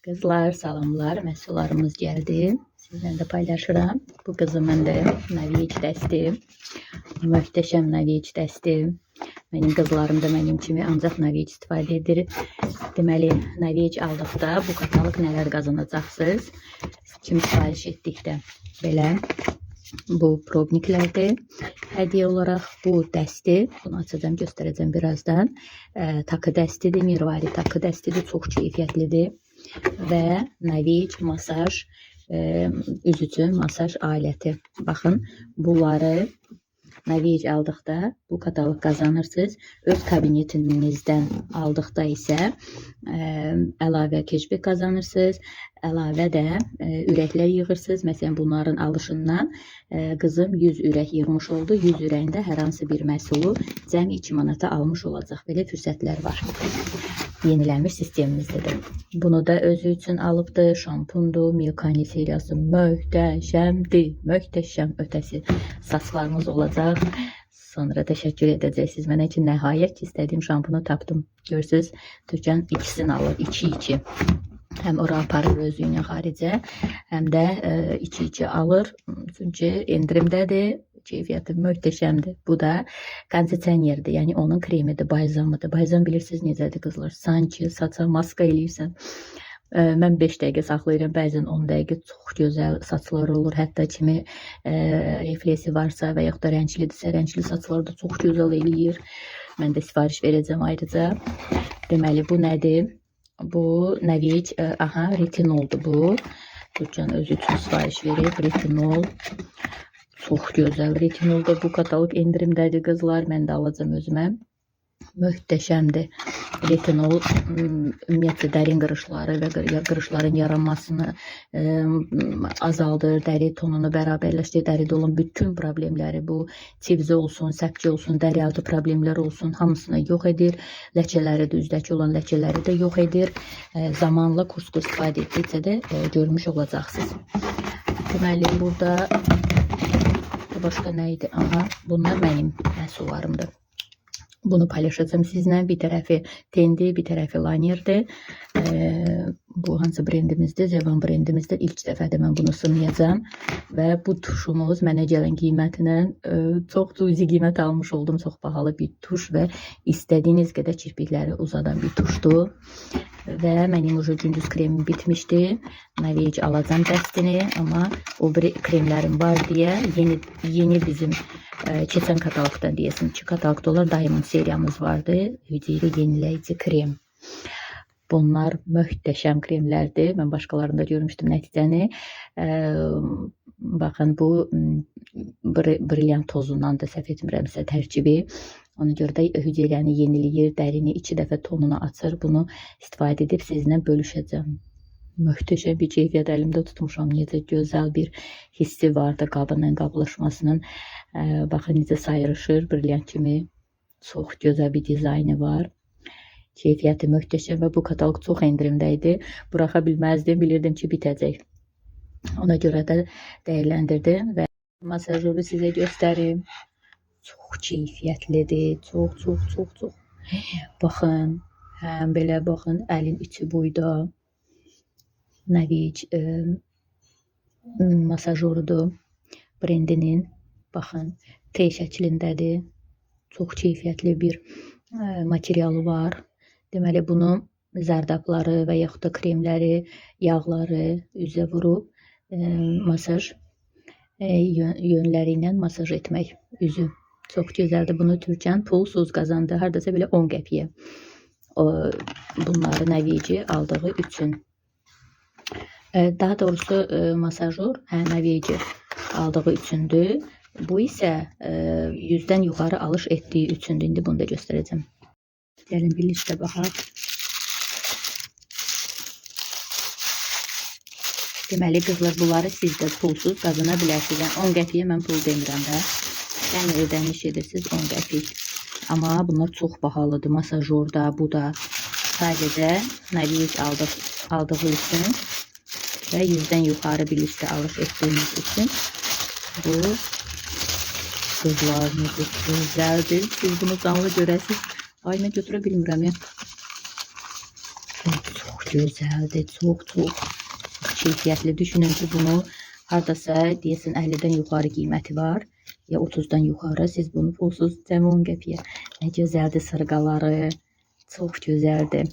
Kızlar, salamlar, məhsullarımız gəldi. Sizlə də paylaşıram. Bu qızım məndə Navic dəstim. Möhtəşəm Navic dəstim. Mənim qızlarım da mənim kimi ancaq Navic istifadə edir. Deməli, Navic aldıqda bu katalog nələr qazanacaqsınız? Kim sifariş etdikdə belə bu probniklərdir. Hədiyyə olaraq bu dəsti, bunu açacağım, göstərəcəm birazdan. Takı dəstidir, mirvari takı dəstidir, çox keyfiyyətlidir. Və Navic masaj, üz üçün masaj aləti. Baxın, bunları Navic aldıqda bu katalog qazanırsınız. Öz kabinetinizdən aldıqda isə əlavə keşbek qazanırsınız. Əlavə də ürəklər yığırsınız. Məsələn, bunların alışından qızım 100 ürək yığmış oldu. 100 ürəyində hər hansı bir məhsulu cəmi 2 manata almış olacaq. Belə fürsətlər var. Yenilənmiş sistemimizdədir. Bunu da özü üçün alıbdır. Şampundur, Milkani seriyası möhtəşəmdir. Möhtəşəm ötəsi saçlarınız olacaq. Sonra təşəkkür edəcəksiniz mənə ki, nəhayət ki, istədiyim şampunu tapdım. Görürsünüz, Türkan ikisini alır, 2-2. Həm ora aparır özü ilə xaricə, həm də 2-2 alır. Çünki endirimdədir. Keyfiyyəti möhtəşəmdir. Bu da kondisionerdir. Yəni onun kremidir, balzamıdır. Balzam bilirsiniz necədir qızlar? Sanki saça maska eləyirsən. Mən 5 dəqiqə saxlayıram, bəzən 10 dəqiqə çox gözəl saçlar olur. Hətta kimi refleksi varsa və yaxud da rənglidirsə, rəngli saçları da çox gözəl eləyir. Mən də sifariş verəcəm ayrıca. Deməli, bu nədir? Bu Navic, retinoldur bu. Türkan özü üçün sifariş verib, retinol. Çox gözəl retinoldur. Bu katalog endirimdədir qızlar. Mən də alacağım özümə. Möhtəşəmdir. Retinol ümumiyyətlə dərin qırışları və qırışların yaranmasını azaldır. Dəri tonunu bərabərləşdirir. Dəridə olan bütün problemləri, bu civzə olsun, səpki olsun, dəri altı problemlər olsun, hamısını yox edir. Ləkələri də, üzdəki olan ləkələri də yox edir. Zamanla kursu istifadə etdikcə də görmüş olacaqsınız. Deməli, burada başqa nə idi? Bunlar mənim məhsullarımdır. Bunu paylaşacağım sizlə. Bir tərəfi tendi, bir tərəfi lanirdir. Bu hansı brendimizdir? Zevan brendimizdir. İlk dəfədə mən bunu sınayacağım. Və bu tuşumuz mənə gələn qiymətindən çox cüzi qiymət almış oldum. Çox bahalı bir tuş və istədiyiniz qədər kirpikləri uzadan bir tuşdur. Və mənim gündüz kremim bitmişdi. Navic alacağım dəstini, amma o bir kremlərim var deyə yeni bizim keçən katalogdan deyəsin. 2 katalogda olan Diamond seriyamız vardı. Hüceyrə yeniləyici krem. Bunlar möhtəşəm kremlərdir. Mən başqalarında görmüşdüm nəticəni. Baxın, bu brilliant tozundan da səhv etmirəmsə tərkibi. Ona görə də hüceyrəni yeniləyir, dərini 2 dəfə tonunu açır. Bunu istifadə edib sizinlə bölüşəcəm. Möhtəşəm bir keyfiyyət əlimdə tutmuşam. Necə gözəl bir hissi vardı qabının qablaşmasının. Baxın, necə sayrışır, brilliant kimi. Çox gözəl bir dizaynı var. Keyfiyyəti möhtəşəm və bu katalog çox endirimdə idi. Buraxa bilməzdim, bilirdim ki, bitəcək. Ona görə də dəyərləndirdim və masajoru sizə göstərim. Çox keyfiyyətlidir, çox. Baxın, həm belə baxın, əlin içi boyda Navic masajorudur. Brendinin, baxın, T şəklindədir. Çox keyfiyyətli bir materialı var. Deməli, bunu zərdabları və yaxud da kremləri, yağları üzə vurub masaj yönləri ilə masaj etmək üzü. Çox gözəldir. Bunu Türkan pulsuz qazandı. Hardasa belə 10 qəpiyə. Bunları Navici aldığı üçün. Daha doğrusu masajor Navici aldığı üçündür. Bu isə 100-dən yuxarı alış etdiyi üçündür. İndi bunu da göstərəcəm. Gəlin birlikdə baxaq. Deməli, qızlar, bunları siz də pulsuz qazana bilərsiniz. 10 qəpiyə mən pul demirəm də. Yəni ödəniş edirsiniz 10 qəpik. Amma bunlar çox bahalıdır. Masajor da, bu da. Sadəcə Navic aldığı üçün və 100-dən yuxarı birlikdə alış etdiyimiz üçün bu qızlar necə gözəldir. Siz bunu canlı görəsiniz. Ay, mən götürə bilmirəm ya. Çox gözəldir. Çox keyfiyyətli. Düşünün ki, bunu hardasa deyəsən 50-dən yuxarı qiyməti var. Ya 30-dan yuxarı. Siz bunu pulsuz cəmi 10 qəpiyə. Nə gözəldir sırğaları. Çox gözəldir.